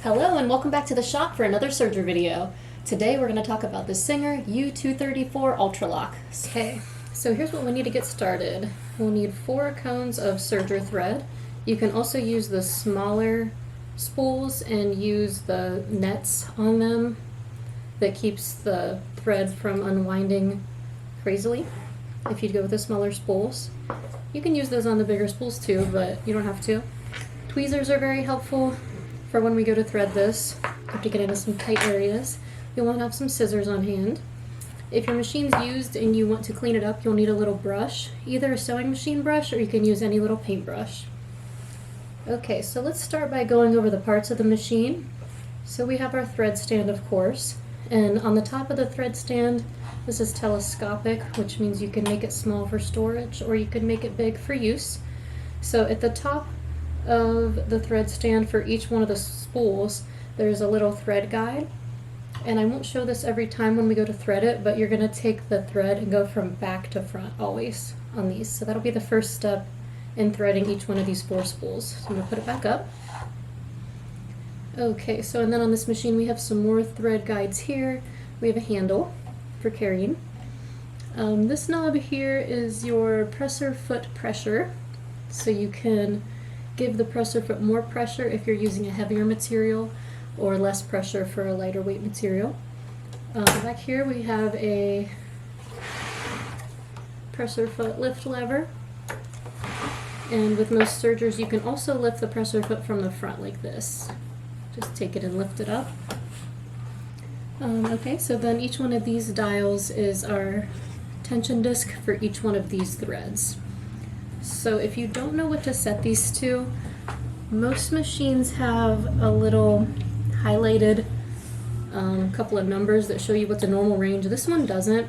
Hello and welcome back to the shop for another Serger video. Today we're going to talk about the Singer U234 Ultra Lock. Okay, so here's what we need to get started. We'll need 4 cones of Serger thread. You can also use the smaller spools and use the nets on them that keeps the thread from unwinding crazily if you go with the smaller spools. You can use those on the bigger spools too, but you don't have to. Tweezers are very helpful for when we go to thread this. You have to get into some tight areas. You'll want to have some scissors on hand. If your machine's used and you want to clean it up, you'll need a little brush, either a sewing machine brush or you can use any little paintbrush. Okay, so let's start by going over the parts of the machine. So we have our thread stand, of course, and on the top of the thread stand, this is telescopic, which means you can make it small for storage or you can make it big for use. So at the top of the thread stand for each one of the spools, there's a little thread guide. And I won't show this every time when we go to thread it, but you're going to take the thread and go from back to front always on these. So that'll be the first step in threading each one of these 4 spools. So I'm going to put it back up. Okay, so and then on this machine we have some more thread guides here. We have a handle for carrying. This knob here is your presser foot pressure. So you can give the presser foot more pressure if you're using a heavier material or less pressure for a lighter weight material. Back here we have a presser foot lift lever, and with most Sergers you can also lift the presser foot from the front like this. Just take it and lift it up. Okay, so then each one of these dials is our tension disc for each one of these threads. So if you don't know what to set these to, most machines have a little highlighted couple of numbers that show you what's a normal range. This one doesn't.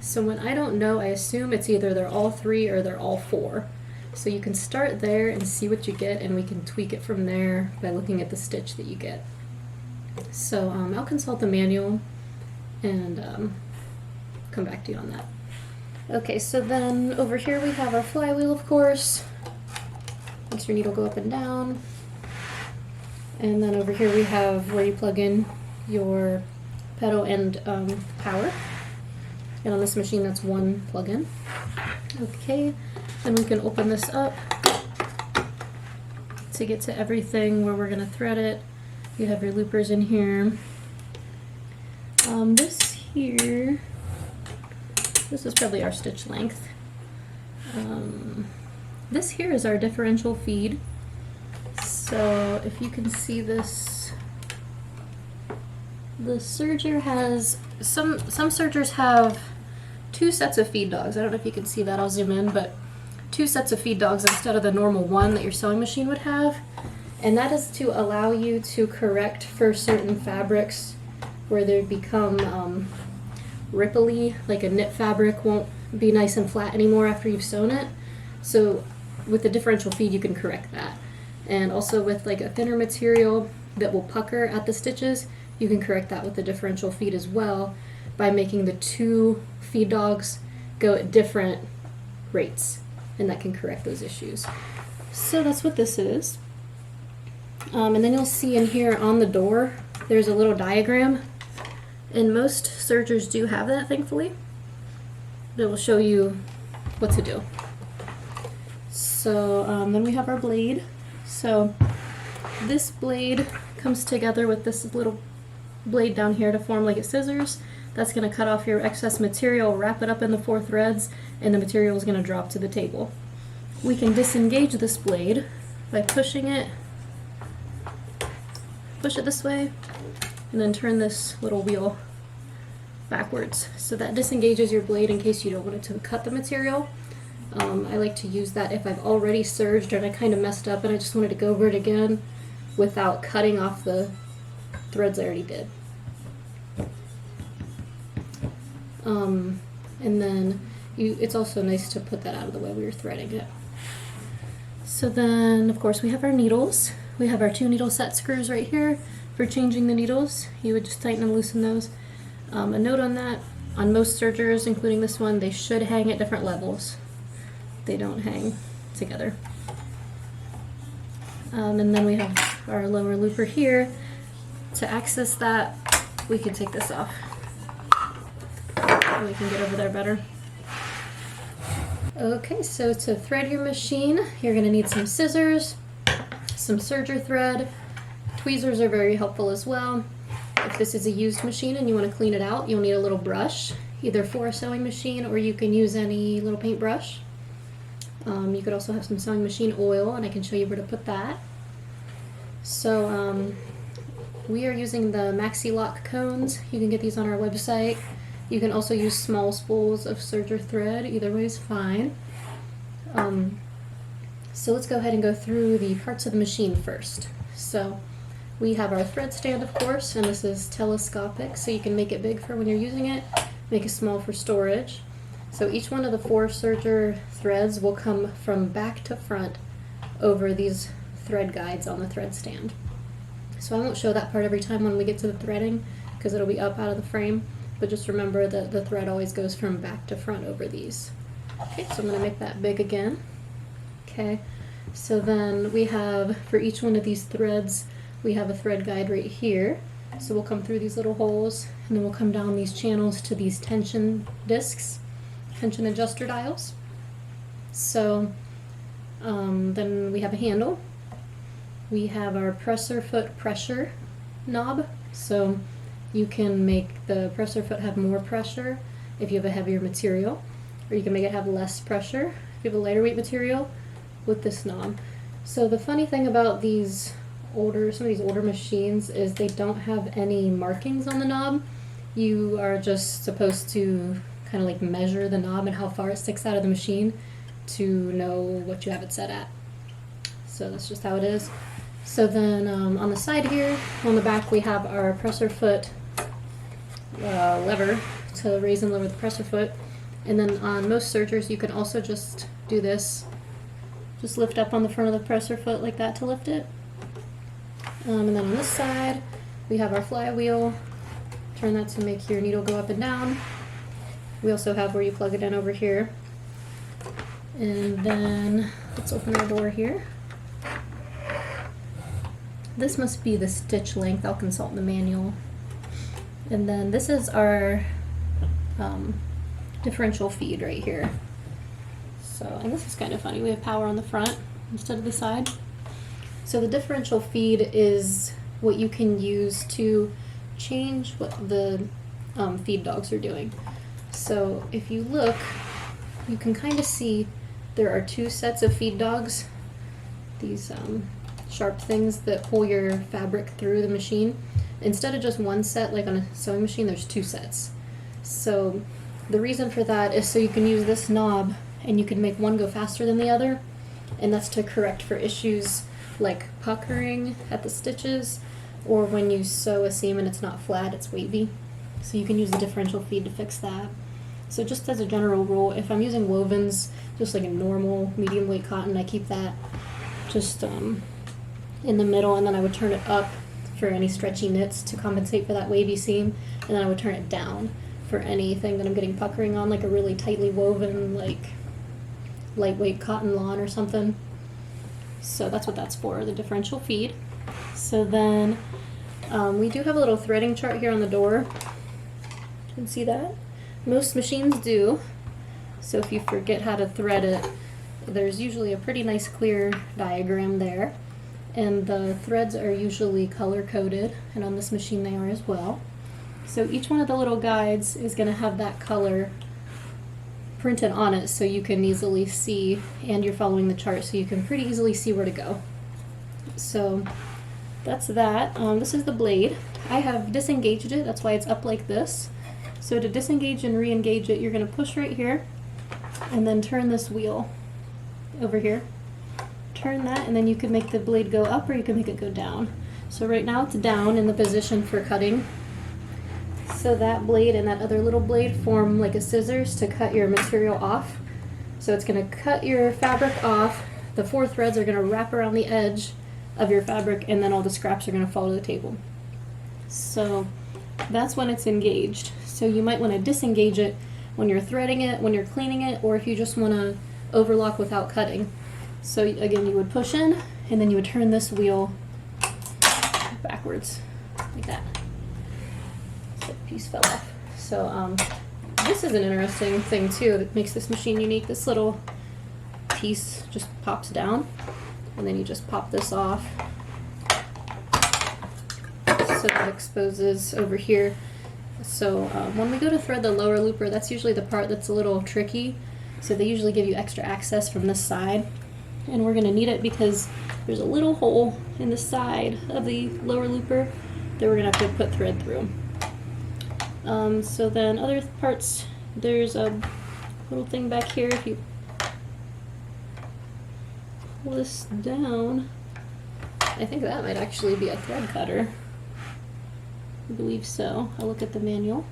So when I don't know, I assume it's either they're all 3 or they're all 4. So you can start there and see what you get, and we can tweak it from there by looking at the stitch that you get. So I'll consult the manual and come back to you on that. Okay, so then over here we have our flywheel, of course. Makes your needle go up and down. And then over here we have where you plug in your pedal and power. And on this machine that's 1 plug-in. Okay, then we can open this up to get to everything where we're going to thread it. You have your loopers in here. This here, this is probably our stitch length. This here is our differential feed. So if you can see this, the Serger has, some Sergers have 2 sets of feed dogs. I don't know if you can see that, I'll zoom in, but 2 sets of feed dogs instead of the normal 1 that your sewing machine would have. And that is to allow you to correct for certain fabrics where they become ripply, like a knit fabric won't be nice and flat anymore after you've sewn it. So with the differential feed you can correct that. And also with like a thinner material that will pucker at the stitches, you can correct that with the differential feed as well by making the 2 feed dogs go at different rates, and that can correct those issues. So that's what this is. And then you'll see in here on the door there's a little diagram, and most Sergers do have that, thankfully. That will show you what to do. So then we have our blade. So this blade comes together with this little blade down here to form like a scissors. That's going to cut off your excess material, wrap it up in the 4 threads, and the material is going to drop to the table. We can disengage this blade by pushing it, push it this way, and then turn this little wheel backwards. So that disengages your blade in case you don't want it to cut the material. I like to use that if I've already serged and I kind of messed up and I just wanted to go over it again without cutting off the threads I already did. And then it's also nice to put that out of the way when you're threading it. So then, of course, we have our needles. We have our 2 needle set screws right here for changing the needles. You would just tighten and loosen those. A note on that, on most Sergers, including this one, they should hang at different levels. They don't hang together. And then we have our lower looper here. To access that, we can take this off. And we can get over there better. Okay, so to thread your machine, you're going to need some scissors, some serger thread. Tweezers are very helpful as well. If this is a used machine and you want to clean it out, you'll need a little brush, either for a sewing machine or you can use any little paintbrush. You could also have some sewing machine oil, and I can show you where to put that. So we are using the Maxi Lock cones. You can get these on our website. You can also use small spools of serger thread. Either way is fine. So let's go ahead and go through the parts of the machine first. So we have our thread stand, of course, and this is telescopic, so you can make it big for when you're using it, make it small for storage. So each one of the 4 serger threads will come from back to front over these thread guides on the thread stand. So I won't show that part every time when we get to the threading because it'll be up out of the frame, but just remember that the thread always goes from back to front over these. Okay, so I'm going to make that big again. Okay, so then we have, for each one of these threads, we have a thread guide right here. So we'll come through these little holes, and then we'll come down these channels to these tension discs, tension adjuster dials. So then we have a handle. We have our presser foot pressure knob. So you can make the presser foot have more pressure if you have a heavier material, or you can make it have less pressure if you have a lighter weight material with this knob. So the funny thing about some of these older machines is they don't have any markings on the knob. You are just supposed to kind of like measure the knob and how far it sticks out of the machine to know what you have it set at. So that's just how it is. So then on the side here, on the back, we have our presser foot lever to raise and lower the presser foot. And then on most sergers, you can also just do this. Just lift up on the front of the presser foot like that to lift it. And then on this side, we have our flywheel. Turn that to make your needle go up and down. We also have where you plug it in over here. And then let's open our door here. This must be the stitch length. I'll consult the manual. And then this is our differential feed right here. So, and this is kind of funny. We have power on the front instead of the side. So the differential feed is what you can use to change what the feed dogs are doing. So if you look, you can kind of see there are 2 sets of feed dogs. These sharp things that pull your fabric through the machine. Instead of just 1 set like on a sewing machine, there's 2 sets. So the reason for that is so you can use this knob and you can make one go faster than the other, and that's to correct for issues like puckering at the stitches, or when you sew a seam and it's not flat, it's wavy. So you can use the differential feed to fix that. So just as a general rule, if I'm using wovens, just like a normal medium weight cotton, I keep that just in the middle, and then I would turn it up for any stretchy knits to compensate for that wavy seam, and then I would turn it down for anything that I'm getting puckering on, like a really tightly woven, like lightweight cotton lawn or something. So that's what that's for, the differential feed. So then we do have a little threading chart here on the door. You can see that. Most machines do. So if you forget how to thread it, there's usually a pretty nice clear diagram there. And the threads are usually color-coded, and on this machine they are as well. So each one of the little guides is going to have that color printed on it so you can easily see, and you're following the chart so you can pretty easily see where to go. So that's that. This is the blade. I have disengaged it, that's why it's up like this. So to disengage and re-engage it, you're going to push right here and then turn this wheel over here. Turn that, and then you can make the blade go up or you can make it go down. So right now it's down in the position for cutting. So that blade and that other little blade form like a scissors to cut your material off. So it's going to cut your fabric off. The 4 threads are going to wrap around the edge of your fabric, and then all the scraps are going to fall to the table. So that's when it's engaged. So you might want to disengage it when you're threading it, when you're cleaning it, or if you just want to overlock without cutting. So again, you would push in, and then you would turn this wheel backwards. like that. So the piece fell off. So this is an interesting thing too that makes this machine unique. This little piece just pops down, and then you just pop this off. So that exposes over here. So when we go to thread the lower looper, that's usually the part that's a little tricky. So they usually give you extra access from this side. And we're going to need it because there's a little hole in the side of the lower looper that we're going to have to put thread through. So then other parts, there's a little thing back here. If you pull this down, I think that might actually be a thread cutter. I believe so. I'll look at the manual.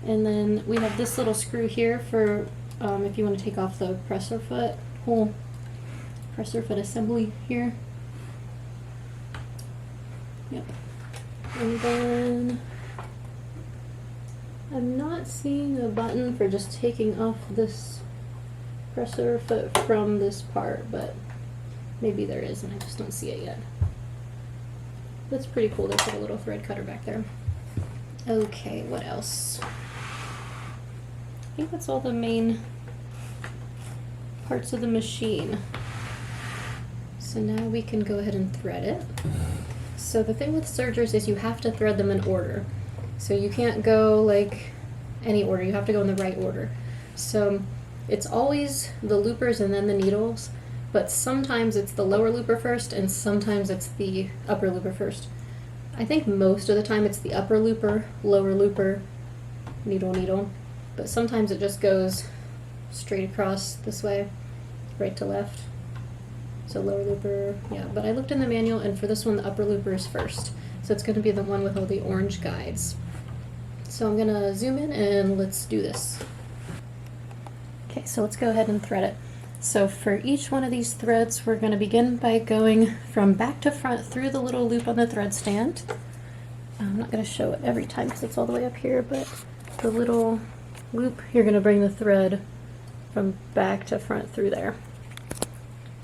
And then we have this little screw here for if you want to take off the presser foot, whole presser foot assembly here. Yep. And then I'm not seeing a button for just taking off this presser foot from this part, but maybe there is and I just don't see it yet. That's pretty cool. They put a little thread cutter back there. Okay, what else? I think that's all the main parts of the machine. So now we can go ahead and thread it. So the thing with sergers is you have to thread them in order. So you can't go like any order, you have to go in the right order. So it's always the loopers and then the needles, but sometimes it's the lower looper first and sometimes it's the upper looper first. I think most of the time it's the upper looper, lower looper, needle, needle, but sometimes it just goes straight across this way, right to left. So lower looper, yeah, but I looked in the manual and for this one the upper looper is first. So it's going to be the one with all the orange guides. So I'm going to zoom in and let's do this. Okay, so let's go ahead and thread it. So for each one of these threads, we're going to begin by going from back to front through the little loop on the thread stand. I'm not going to show it every time because it's all the way up here, but the little loop, you're going to bring the thread from back to front through there.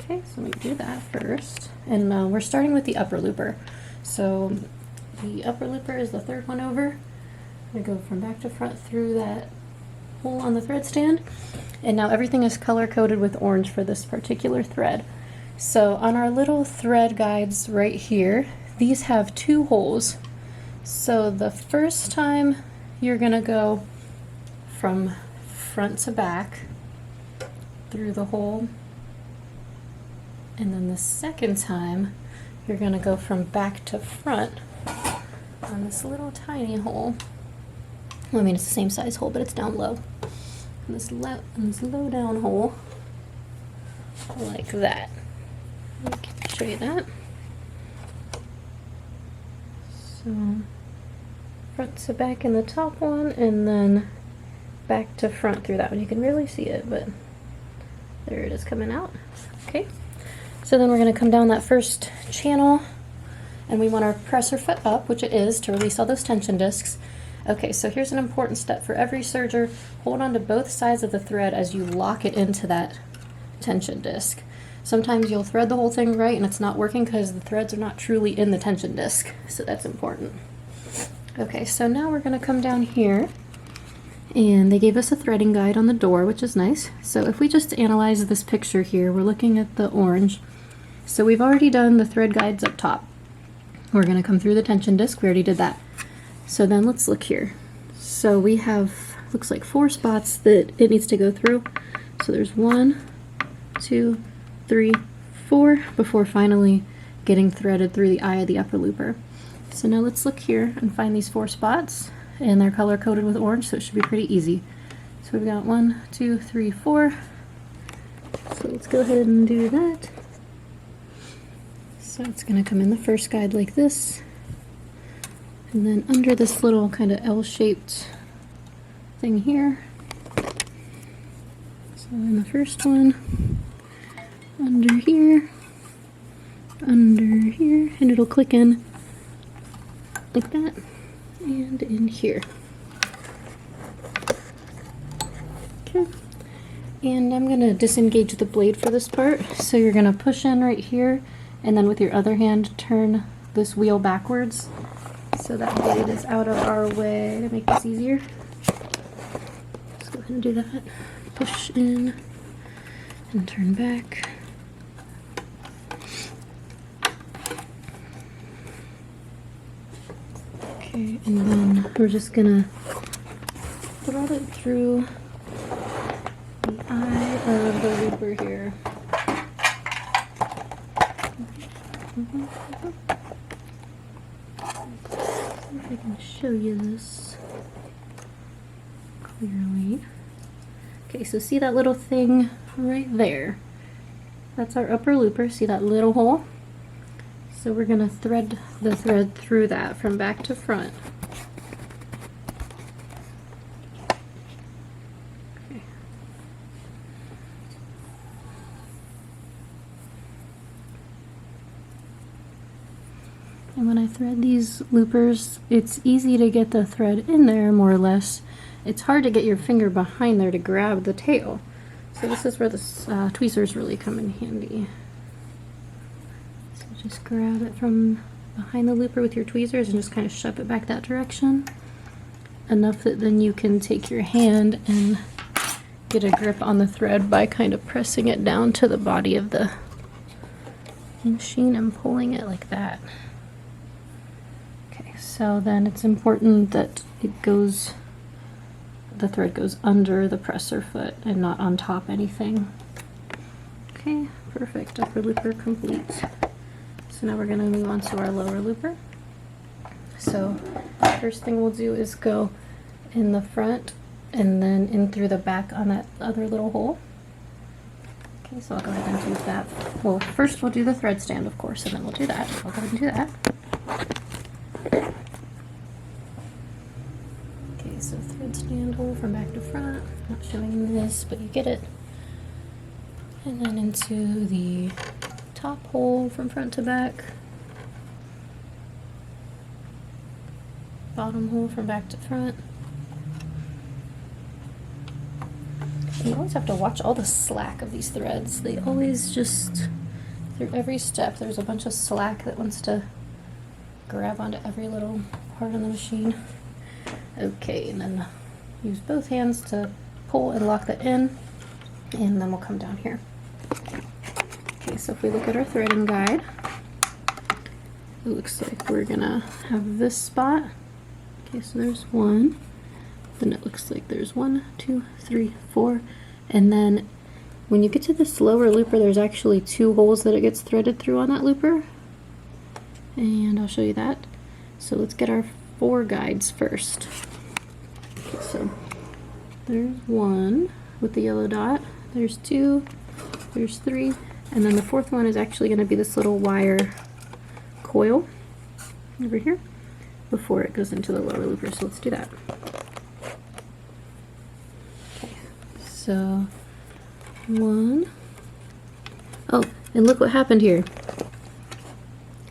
Okay, so let me do that first. And we're starting with the upper looper. So the upper looper is the third one over. I'm going to go from back to front through that hole on the thread stand. And now everything is color coded with orange for this particular thread. So on our little thread guides right here, these have two holes. So the first time you're going to go from front to back through the hole. And then the second time you're going to go from back to front on this little tiny hole. Well, I mean, it's the same size hole, but it's down low. And this low down hole, like that. I can show you that. So, front to back in the top one, and then back to front through that one. You can really see it, but there it is coming out. Okay. So then we're going to come down that first channel, and we want our presser foot up, which it is, to release all those tension discs. Okay, so here's an important step for every serger. Hold on to both sides of the thread as you lock it into that tension disc. Sometimes you'll thread the whole thing right and it's not working because the threads are not truly in the tension disc, so that's important. Okay, so now we're going to come down here, and they gave us a threading guide on the door, which is nice. So if we just analyze this picture here, we're looking at the orange. So we've already done the thread guides up top. We're going to come through the tension disc. We already did that. So then let's look here. So we have, looks like 4 spots that it needs to go through. So there's 1, 2, 3, 4 before finally getting threaded through the eye of the upper looper. So now let's look here and find these 4 spots, and they're color coded with orange, so it should be pretty easy. So we've got 1, 2, 3, 4. So let's go ahead and do that. So it's going to come in the first guide like this. And then under this little kind of L-shaped thing here. So in the first one, under here, and it'll click in like that, and in here. Okay. And I'm going to disengage the blade for this part. So you're going to push in right here, and then with your other hand turn this wheel backwards So that blade is out of our way to make this easier. Let's go ahead and do that. Push in and turn back. Okay, and then we're just gonna thread it through the eye of the looper here. See if I can show you this clearly. Okay, so see that little thing right there? That's our upper looper. See that little hole? So we're gonna thread the thread through that from back to front. Okay. And when I thread these loopers, it's easy to get the thread in there more or less. It's hard to get your finger behind there to grab the tail. So this is where the tweezers really come in handy. So just grab it from behind the looper with your tweezers and just kind of shove it back that direction. Enough that then you can take your hand and get a grip on the thread by kind of pressing it down to the body of the machine and pulling it like that. Okay, so then it's important that the thread goes under the presser foot and not on top anything. Okay, perfect. Upper looper complete. So now we're going to move on to our lower looper. So first thing we'll do is go in the front and then in through the back on that other little hole. Okay, so I'll go ahead and do that. Well, first we'll do the thread stand, of course, and then we'll do that. I'll go ahead and do that. Okay, so thread stand hole from back to front. Not showing this, but you get it. And then into the top hole from front to back. Bottom hole from back to front. You always have to watch all the slack of these threads. They always just, through every step, there's a bunch of slack that wants to grab onto every little part of the machine. Okay, and then use both hands to pull and lock that in, and then we'll come down here. Okay, so if we look at our threading guide, it looks like we're gonna have this spot. Okay, so there's one. Then it looks like there's 1, 2, 3, 4. And then when you get to this lower looper, there's actually 2 holes that it gets threaded through on that looper. And I'll show you that. So let's get our 4 guides first. Okay, so there's 1 with the yellow dot. There's 2, there's 3. And then the 4th one is actually going to be this little wire coil over here before it goes into the lower looper. So let's do that. Okay, so 1. Oh, and look what happened here.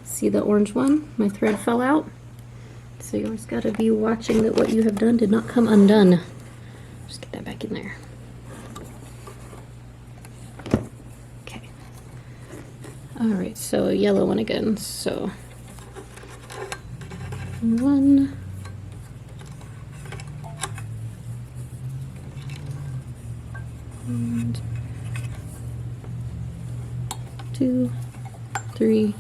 See the orange one? My thread fell out. So you always got to be watching that what you have done did not come undone. Just get that back in there. Alright, so a yellow one again. So 1, 2, 3,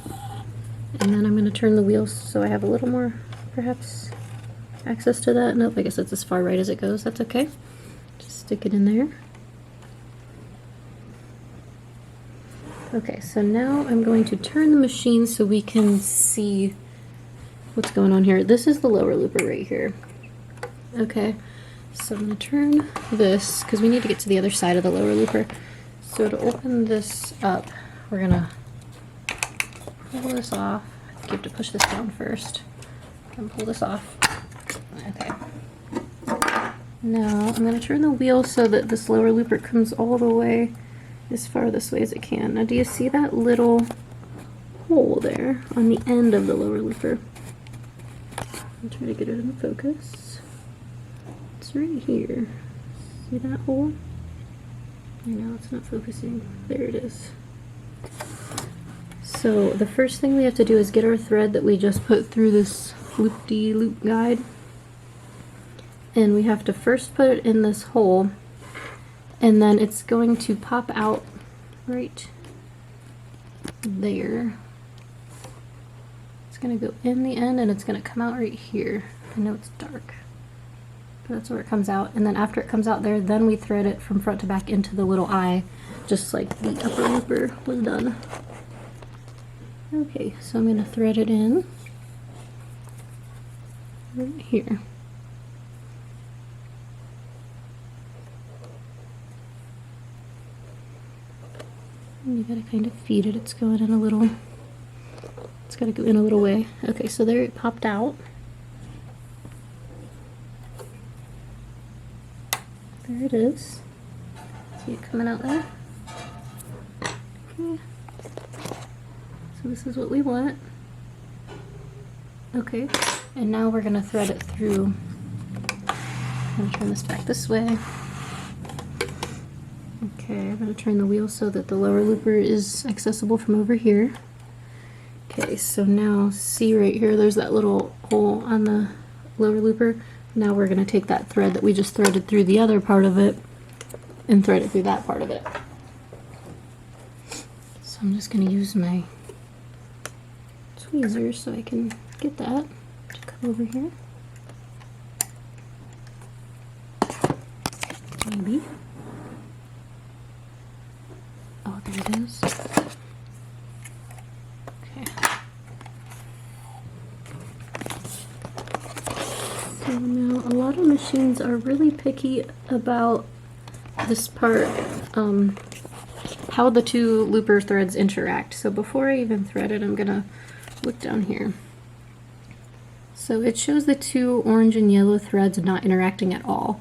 and then I'm going to turn the wheels so I have a little more, perhaps, access to that. Nope, I guess that's as far right as it goes. That's okay. Just stick it in there. Okay, so now I'm going to turn the machine so we can see what's going on here. This is the lower looper right here. Okay, so I'm going to turn this because we need to get to the other side of the lower looper. So to open this up, we're going to pull this off. I think you have to push this down first and pull this off. Okay. Now I'm going to turn the wheel so that this lower looper comes all the way as far this way as it can. Now do you see that little hole there on the end of the lower looper? I'll try to get it in focus. It's right here. See that hole? I know it's not focusing. There it is. So the first thing we have to do is get our thread that we just put through this loop-de-loop guide. And we have to first put it in this hole, and then it's going to pop out right there. It's going to go in the end and it's going to come out right here. I know it's dark, but that's where it comes out. And then after it comes out there, then we thread it from front to back into the little eye, just like the upper looper was done. Okay, so I'm going to thread it in right here. And you gotta kind of feed it. It's going in a little, it's gotta go in a little way. Okay, so there it popped out. There it is. See it coming out there? Okay. So this is what we want. Okay, and now we're gonna thread it through. I'm gonna turn this back this way. Okay, I'm going to turn the wheel so that the lower looper is accessible from over here. Okay, so now see right here, there's that little hole on the lower looper. Now we're going to take that thread that we just threaded through the other part of it and thread it through that part of it. So I'm just going to use my tweezers so I can get that to come over here. Maybe. Oh, there it is. Okay. So now a lot of machines are really picky about this part, how the two looper threads interact. So before I even thread it, I'm gonna look down here. So it shows the two orange and yellow threads not interacting at all.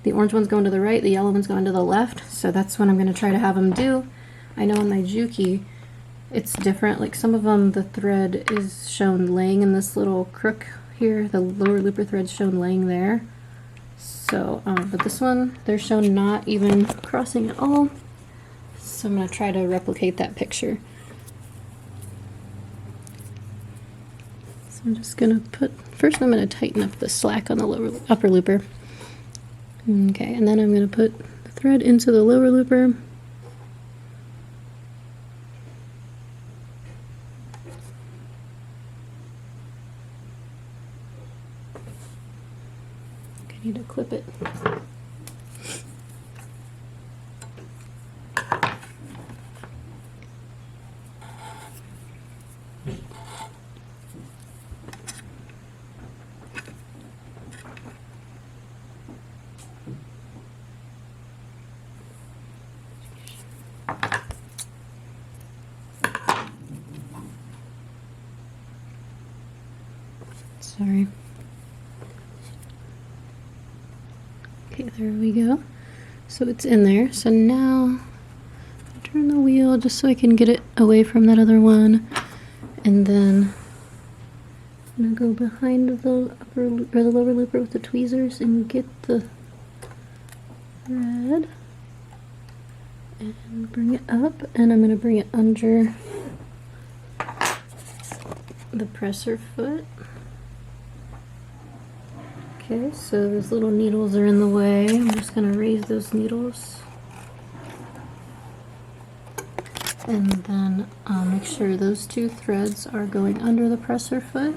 The orange one's going to the right, the yellow one's going to the left. So that's what I'm gonna try to have them do. I know on my Juki it's different. Like some of them, the thread is shown laying in this little crook here. The lower looper thread's shown laying there. So, but this one, they're shown not even crossing at all. So I'm going to try to replicate that picture. So I'm just going to put, first I'm going to tighten up the slack on the upper looper. Okay, and then I'm going to put the thread into the lower looper. I need to clip it. Sorry. Okay, there we go. So it's in there. So now I'll turn the wheel just so I can get it away from that other one. And then I'm gonna go behind the upper or the lower looper with the tweezers and get the thread and bring it up, and I'm gonna bring it under the presser foot. Okay, so those little needles are in the way. I'm just going to raise those needles. And then make sure those two threads are going under the presser foot.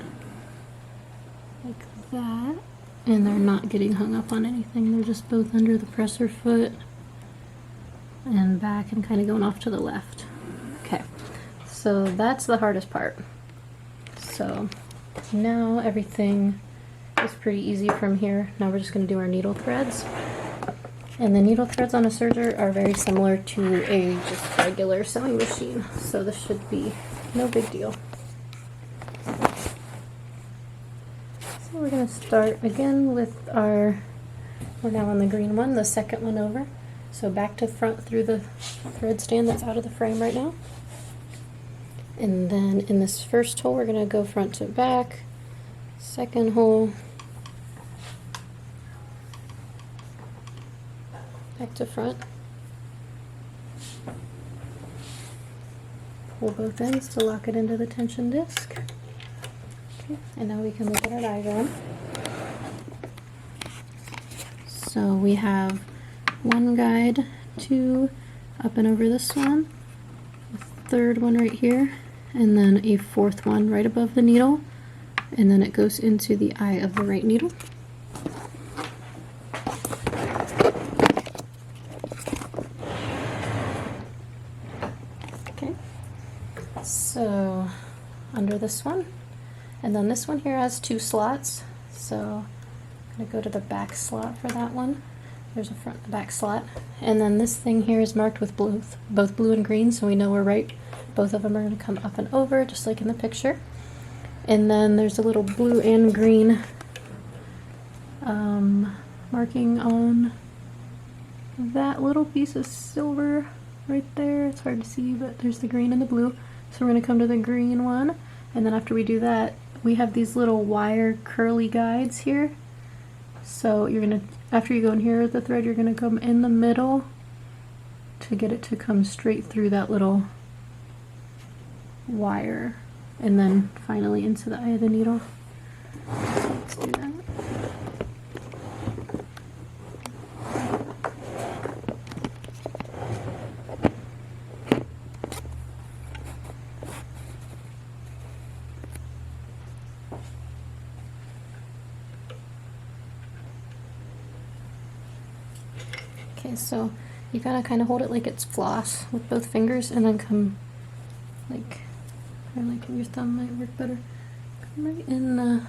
Like that. And they're not getting hung up on anything. They're just both under the presser foot and back and kind of going off to the left. Okay, so that's the hardest part. So now everything is pretty easy from here. Now we're just going to do our needle threads. And the needle threads on a serger are very similar to a just regular sewing machine. So this should be no big deal. So we're going to start again with our, we're now on the green one, the second one over. So back to front through the thread stand that's out of the frame right now. And then in this first hole we're going to go front to back. Second hole, back to front. Pull both ends to lock it into the tension disc. Okay, and now we can look at our diagram. So we have one guide, two up and over this one, a third one right here, and then a fourth one right above the needle, and then it goes into the eye of the right needle. Okay, so under this one, and then this one here has two slots, so I'm going to go to the back slot for that one. There's a front and back slot, and then this thing here is marked with both blue and green, so we know we're right. Both of them are going to come up and over, just like in the picture. And then there's a little blue and green marking on that little piece of silver right there. It's hard to see, but there's the green and the blue. So we're going to come to the green one, and then after we do that, we have these little wire curly guides here. So you're going to, after you go in here with the thread, you're going to come in the middle to get it to come straight through that little wire, and then finally into the eye of the needle. So let's do that. Okay, so you gotta kind of hold it like it's floss with both fingers, and then come like, or like your thumb might work better. Come right in the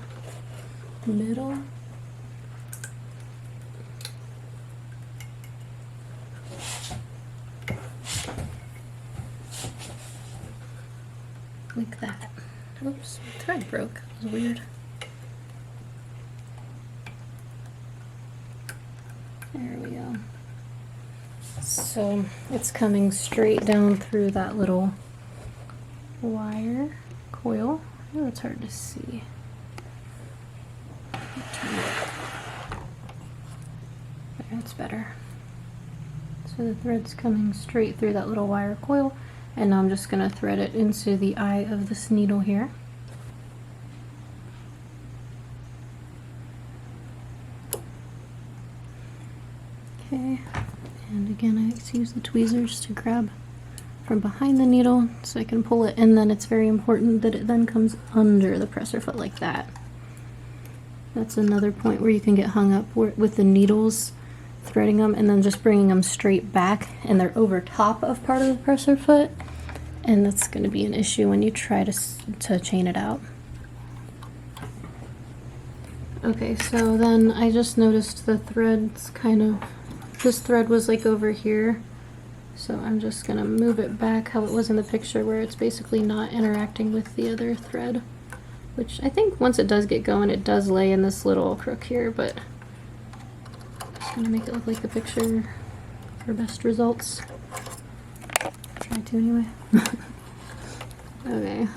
middle. Like that. Oops, my thread broke. That was weird. There we go. So it's coming straight down through that little wire coil. Oh, it's hard to see. There, it's better. So the thread's coming straight through that little wire coil, and now I'm just going to thread it into the eye of this needle here. Okay, and again I like to use the tweezers to grab from behind the needle so I can pull it, and then it's very important that it then comes under the presser foot like that. That's another point where you can get hung up with the needles, threading them and then just bringing them straight back, and they're over top of part of the presser foot, and that's going to be an issue when you try to chain it out. Okay, so then I just noticed the threads kind of, this thread was like over here, so I'm just going to move it back how it was in the picture, where it's basically not interacting with the other thread, which I think once it does get going, it does lay in this little crook here, but I'm just going to make it look like the picture for best results. Try to anyway. Okay.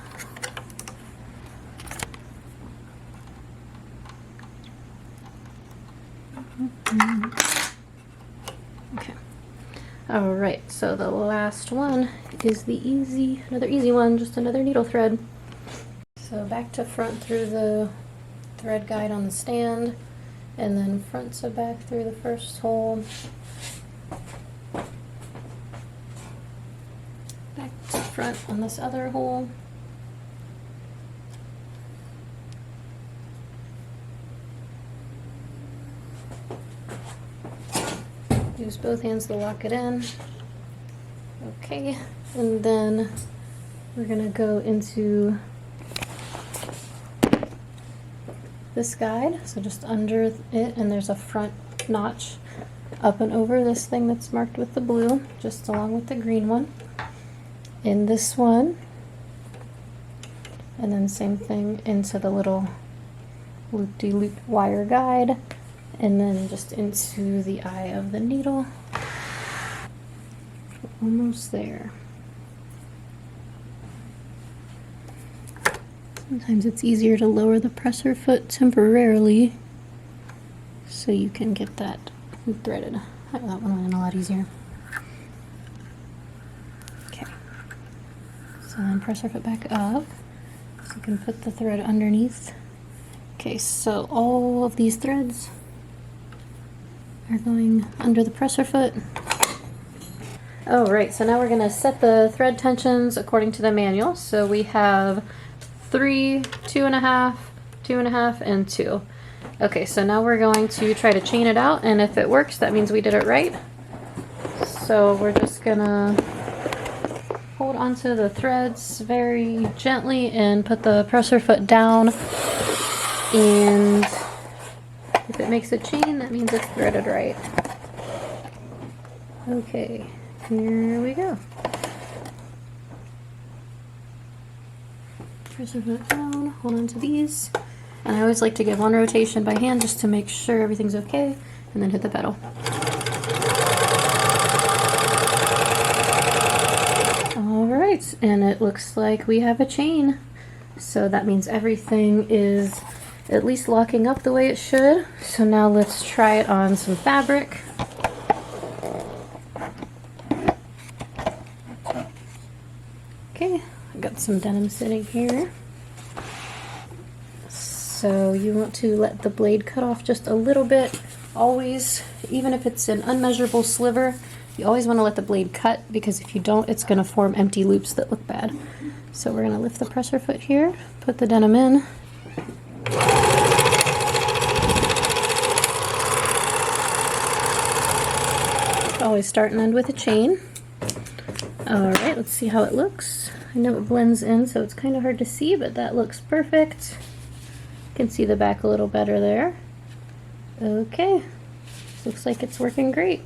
Okay. All right, so the last one is the another easy one, just another needle thread. So back to front through the thread guide on the stand, and then front to back through the first hole. Back to front on this other hole. Use both hands to lock it in. Okay, and then we're gonna go into this guide, so just under it, and there's a front notch up and over this thing that's marked with the blue, just along with the green one. In this one, and then same thing into the little loop-de-loop wire guide, and then just into the eye of the needle. Almost there. Sometimes it's easier to lower the presser foot temporarily so you can get that threaded. That one went in a lot easier. Okay. So then presser foot back up, So you can put the thread underneath. Okay, so all of these threads are going under the presser foot. Oh, right, so now we're gonna set the thread tensions according to the manual. So we have 3, 2.5, 2.5, and 2. Okay, so now we're going to try to chain it out, and if it works, that means we did it right. So we're just gonna hold onto the threads very gently and put the presser foot down. And if it makes a chain, that means it's threaded right. Okay, here we go. Presser foot down, hold on to these. And I always like to give one rotation by hand just to make sure everything's okay, and then hit the pedal. Alright, and it looks like we have a chain. So that means everything is at least locking up the way it should. So now let's try it on some fabric. Okay, I got some denim sitting here. So you want to let the blade cut off just a little bit. Always, even if it's an unmeasurable sliver, you always want to let the blade cut, because if you don't, it's going to form empty loops that look bad. So we're going to lift the presser foot here, put the denim in. Always start and end with a chain. Alright, let's see how it looks. I know it blends in, so it's kind of hard to see, but that looks perfect. You can see the back a little better there. Okay, looks like it's working great.